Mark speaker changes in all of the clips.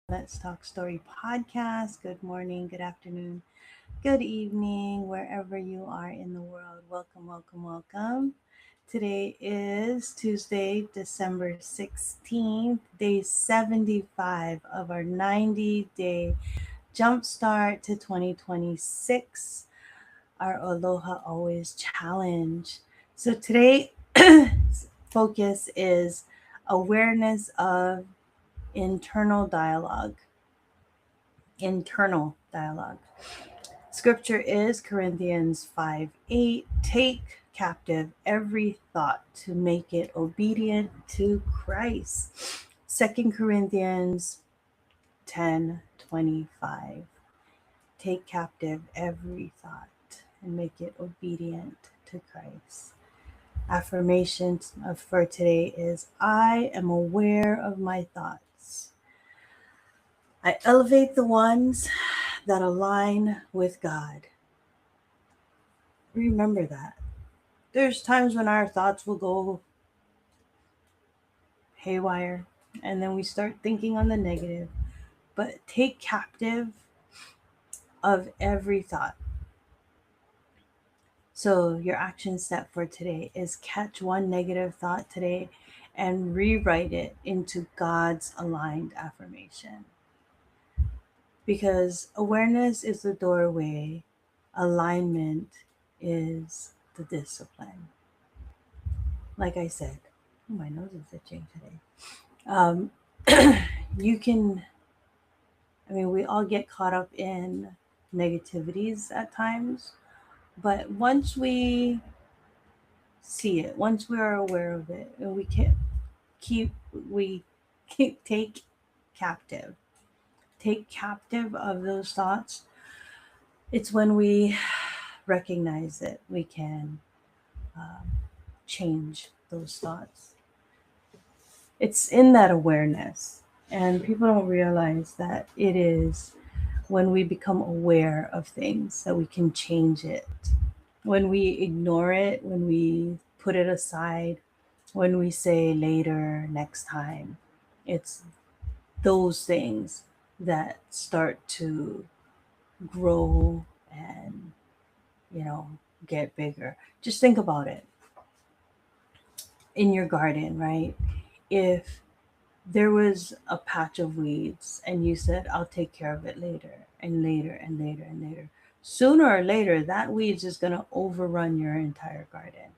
Speaker 1: Let's Talk Story podcast. Good morning, good afternoon, good evening, wherever you are in the world. Welcome, welcome, welcome. Today is Tuesday, December 16th, day 75 of our 90-day jumpstart to 2026, our Aloha Always Challenge. So today, focus is awareness of internal dialogue. Internal dialogue. Scripture is Corinthians 5:8. Take captive every thought to make it obedient to Christ. 2 Corinthians 10:25. Take captive every thought and make it obedient to Christ. Affirmation for today is I am aware of my thoughts. I elevate the ones that align with God. Remember that. There's times when our thoughts will go haywire and then we start thinking on the negative. But take captive of every thought. So, your action step for today is catch one negative thought today and rewrite it into God's aligned affirmation. Because awareness is the doorway, alignment is the discipline. Like I said, my nose is itching today. Um, you can, we all get caught up in negativities at times, but once we see it, once we are aware of it, and keep, we take captive, take captive of those thoughts. It's when we recognize it, we can um, change those thoughts. It's in that awareness. And people don't realize that it is when we become aware of things that we can change it. When we ignore it, when we put it aside, when we say later, next time, it's those things that start to grow and, you know, get bigger. Just think about it in your garden, right? If there was a patch of weeds and you said, I'll take care of it later and later and later and later, sooner or later, that weed's is going to overrun your entire garden.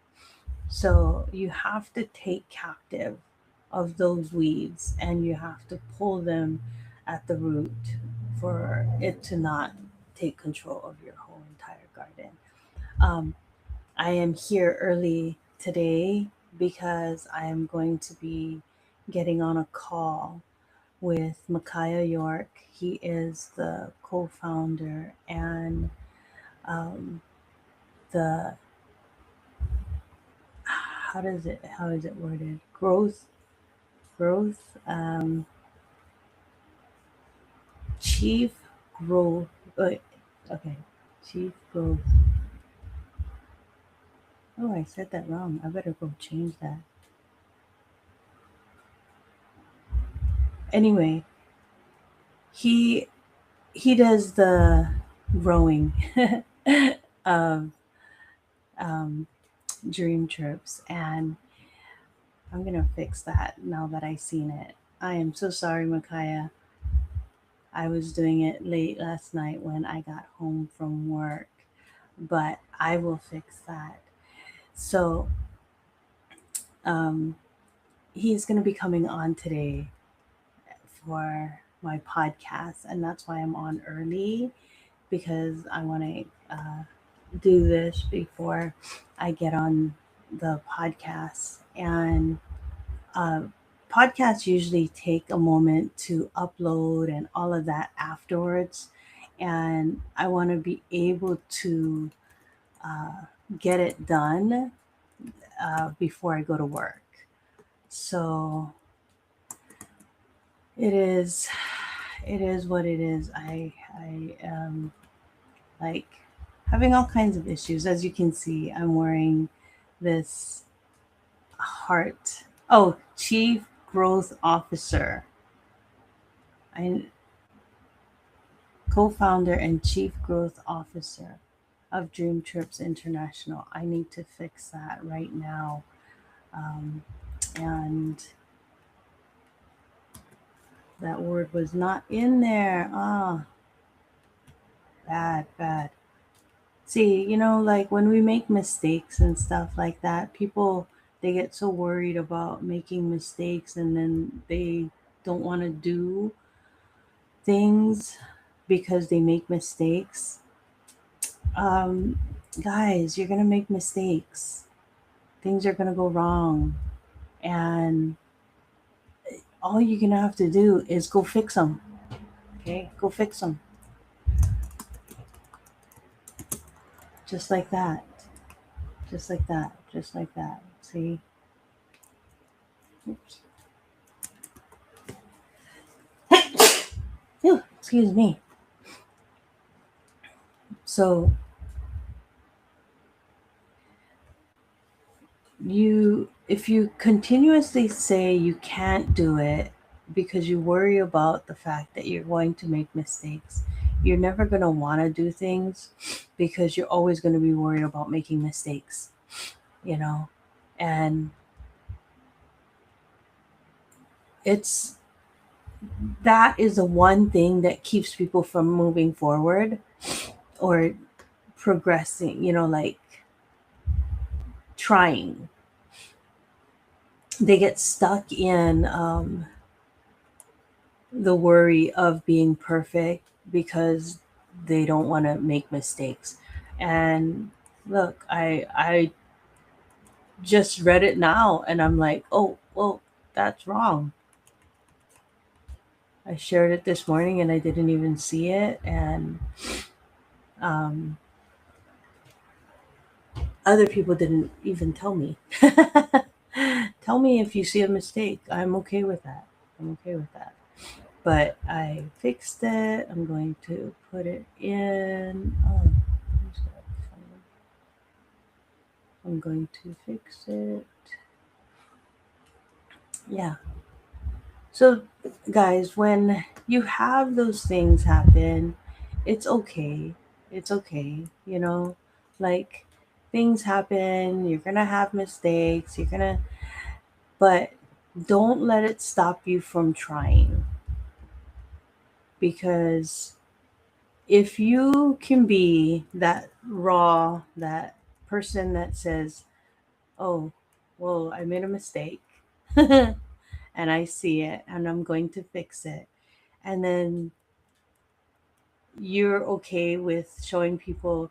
Speaker 1: So you have to take captive of those weeds and you have to pull them at the root for it to not take control of your whole entire garden. Um, I am here early today because I am going to be getting on a call with Micaiah York. He is the co-founder and the how is it worded? Growth um, chief growth. Okay, chief growth. Oh, I said that wrong. I better go change that. Anyway, he he does the growing of um, dream trips, and I'm gonna fix that now that I seen it. I am so sorry, Micaiah. I was doing it late last night when I got home from work, but I will fix that. So um, he's gonna be coming on today for my podcast, and that's why I'm on early because I want to do this before I get on the podcast. And uh, podcasts usually take a moment to upload and all of that afterwards. And I want to be able to get it done before I go to work. So it is, it is what it is. I am like having all kinds of issues. As you can see, I'm wearing this heart. Oh, Chief Growth Officer. I co-founder and chief growth officer of Dream Trips International. I need to fix that right now. And that word was not in there. Ah, bad, bad. See, like when we make mistakes and stuff like that, people, they get so worried about making mistakes, and then they don't want to do things because they make mistakes. Um, Guys, you're going to make mistakes. Things are going to go wrong. And all you're going to have to do is go fix them. Okay? Go fix them. Just like that. Just like that. Just like that. See? Oops. Ew, excuse me. So if you continuously say you can't do it because you worry about the fact that you're going to make mistakes, you're never going to want to do things because you're always going to be worried about making mistakes, you know? And it's that is the one thing that keeps people from moving forward or progressing, like trying. They get stuck in the worry of being perfect because they don't want to make mistakes. And look, I just read it now and I'm like, oh, well, that's wrong. I shared it this morning and I didn't even see it. And um, other people didn't even tell me. Tell me if you see a mistake. I'm okay with that. I'm okay with that. But I fixed it. I'm going to put it in. Oh, I'm going to fix it. Yeah. So, guys, when you have those things happen, it's okay. It's okay. Like things happen. You're going to have mistakes. But don't let it stop you from trying. Because if you can be that raw, that person that says, oh, well, I made a mistake and I see it and I'm going to fix it. And then you're okay with showing people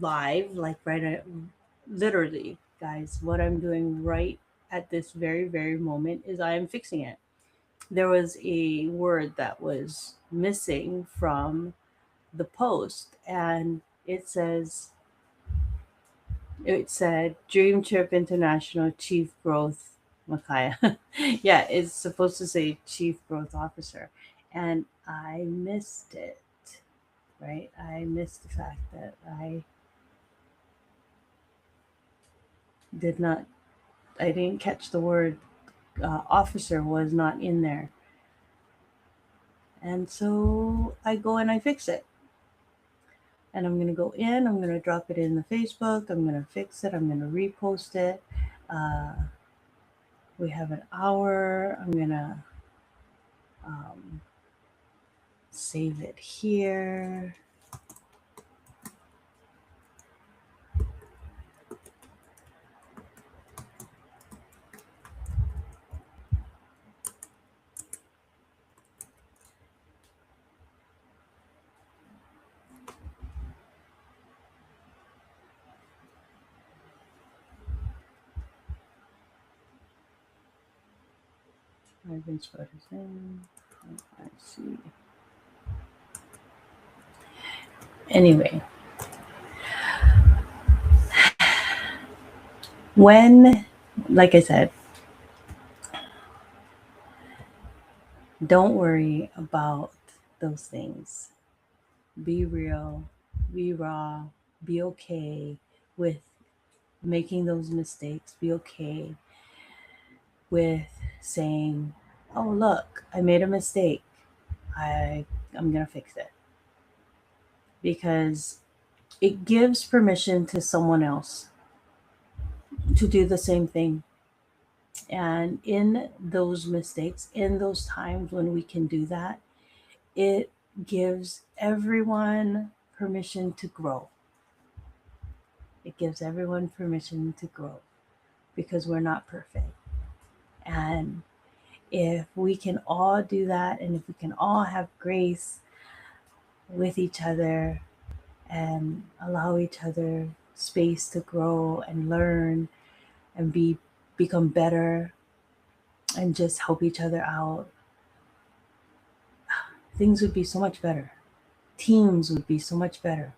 Speaker 1: live, like literally, guys, what I'm doing right at this very, very moment is I am fixing it. There was a word that was missing from the post, and it said Dream Trip International Chief Growth Makaya. Yeah, it's supposed to say Chief Growth Officer. And I missed it, right? I missed the fact that did not, I didn't catch the word officer was not in there. And so I go and I fix it. And I'm going to go in, I'm going to drop it in the Facebook, I'm going to fix it, I'm going to repost it. Uh, we have an hour. I'm going to um, save it here. I've been spotted in. I see. Anyway, when, like I said, don't worry about those things. Be real, be raw, be okay with making those mistakes. Be okay with saying, "Oh, look, I made a mistake. I'm going to fix it." because it gives permission to someone else to do the same thing. And in those mistakes, in those times when we can do that, it gives everyone permission to grow. It gives everyone permission to grow because we're not perfect. And if we can all do that, and if we can all have grace with each other and allow each other space to grow and learn and become better and just help each other out, things would be so much better. Teams would be so much better.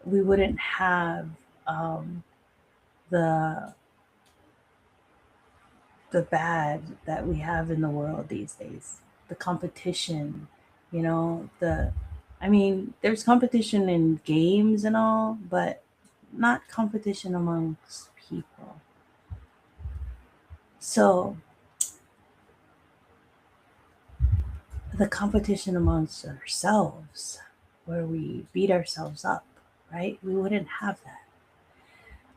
Speaker 1: We wouldn't have um, the bad that we have in the world these days. The competition, the I mean, there's competition in games and all, but not competition amongst people. So the competition amongst ourselves, where we beat ourselves up, right? We wouldn't have that.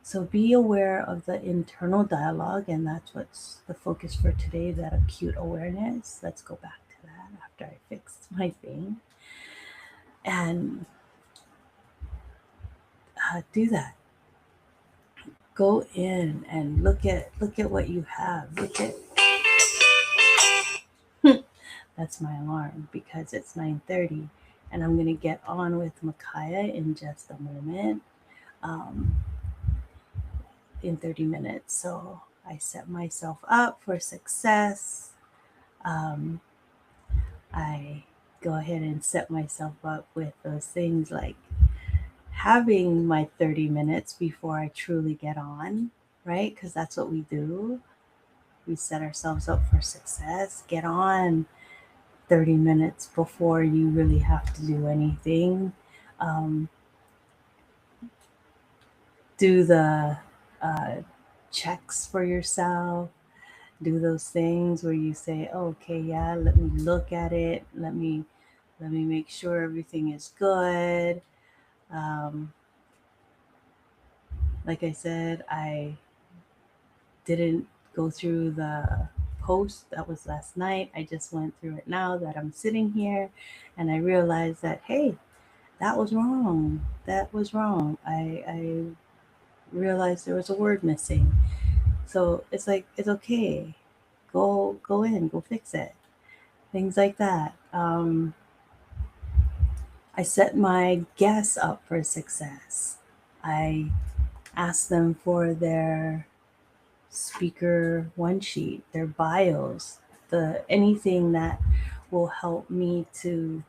Speaker 1: So be aware of the internal dialogue, and that's what's the focus for today, that acute awareness. Let's go back to that after I fixed my thing. And do that. Go in and look at what you have. Look at that's my alarm because it's 9:30, and I'm gonna get on with Micaiah in just a moment. Um, in 30 minutes. So I set myself up for success. Um, I go ahead and set myself up with those things like having my 30 minutes before I truly get on, right? Because that's what we do. We set ourselves up for success. Get on 30 minutes before you really have to do anything. Um, do the uh, checks for yourself. Do those things where you say, oh, okay, yeah, let me look at it. Let me make sure everything is good. Um, like I said, I didn't go through the post that was last night. I just went through it now that I'm sitting here, and I realized that, hey, that was wrong. That was wrong. I realized there was a word missing. So it's like, it's okay. Go in, go fix it. Things like that. I set my guests up for success. I ask them for their speaker one sheet, their bios, the anything that will help me to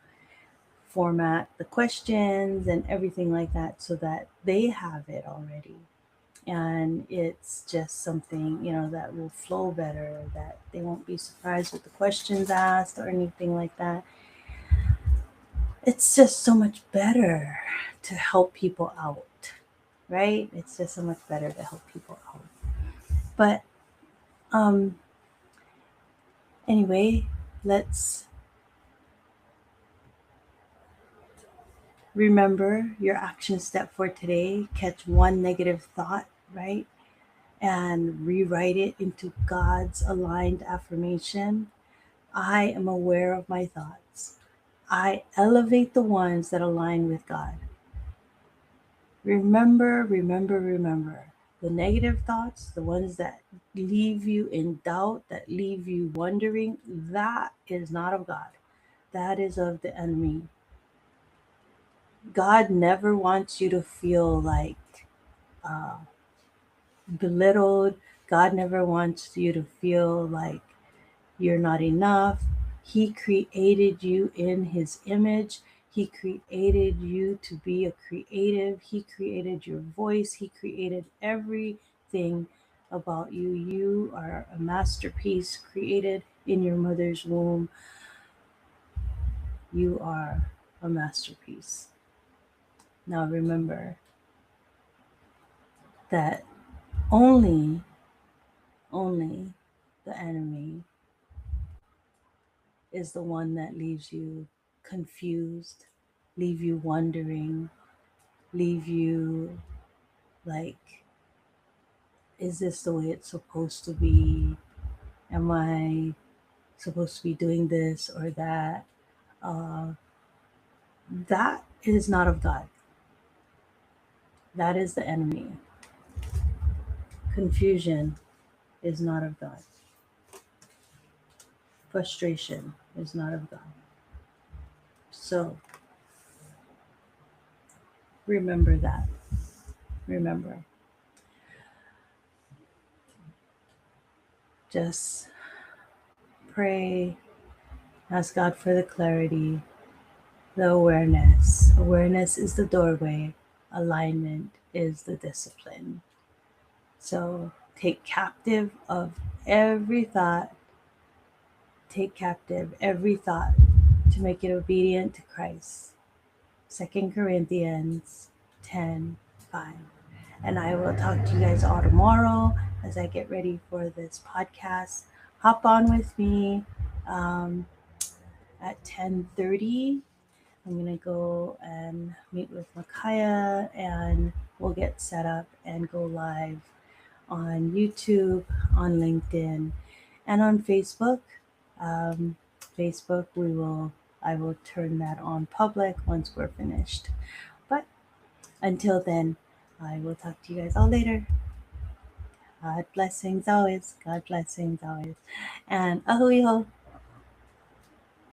Speaker 1: format the questions and everything like that so that they have it already. And it's just something, that will flow better, that they won't be surprised with the questions asked or anything like that. It's just so much better to help people out, right? It's just so much better to help people out. But um anyway, let's remember your action step for today. Catch one negative thought, right? And rewrite it into God's aligned affirmation. I am aware of my thoughts. I elevate the ones that align with God. Remember, remember, remember the negative thoughts, the ones that leave you in doubt, that leave you wondering, that is not of God. That is of the enemy. God never wants you to feel like uh, belittled. God never wants you to feel like you're not enough. He created you in His image. He created you to be a creative. He created your voice. He created everything about you. You are a masterpiece created in your mother's womb. You are a masterpiece. Now remember that only the enemy is the one that leaves you confused, leave you wondering, leave you like, is this the way it's supposed to be? Am I supposed to be doing this or that? Uh, that is not of God. That is the enemy. Confusion is not of God. Frustration is not of God. So remember that. Remember. Just pray, ask God for the clarity, the awareness. Awareness is the doorway, alignment is the discipline. So take captive of every thought, take captive every thought to make it obedient to Christ. 2 Corinthians 10:5. And I will talk to you guys all tomorrow as I get ready for this podcast. Hop on with me um, at 10:30. I'm gonna go and meet with Micaiah, and we'll get set up and go live on YouTube, on LinkedIn, and on Facebook. Um, Facebook, I will turn that on public once we're finished. But until then, I will talk to you guys all later. God blessings always. God blessings always. And ahui ho.